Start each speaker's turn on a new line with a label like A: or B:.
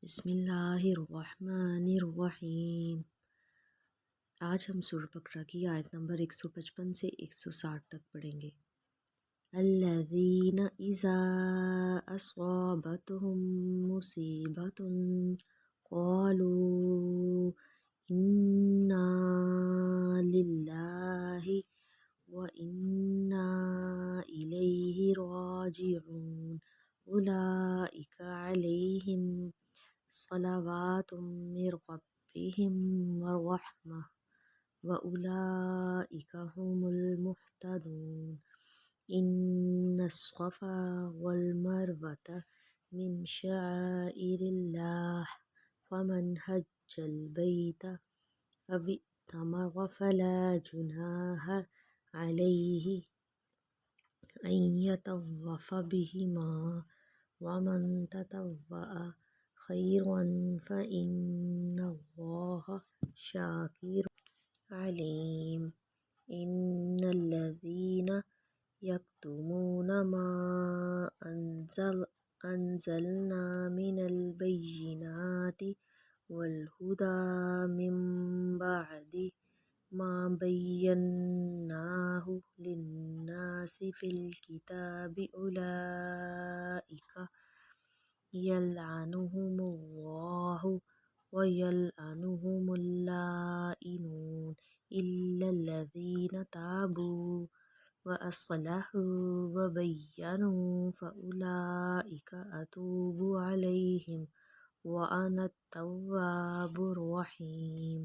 A: بسم اللہ الرحمن الرحیم۔ آج ہم سورہ بقرہ کی آیت نمبر 155 سے 160 تک پڑھیں گے۔ الذین اذا اصابتهم مصیبۃ قالوا انا للہ وانا الیہ راجعون اولئک علیہم صلوات من ربهم ورحمة وأولئك هم المهتدون۔ إن الصفا والمروة من شعائر الله فمن حج البيت أو اعتمر فلا جناح عليه أن يطوف بهما ومن تطوع خيرا فإن الله شاكر عليم۔ إن الذين يكتمون ما أنزلنا من البينات والهدى من بعد ما بيناه للناس في الكتاب أولئك يلعنهم الله ويلعنهم اللائنون إلا الذين تابوا وأصلحوا وبينوا فأولئك أتوب عليهم وأنا التواب الرحيم۔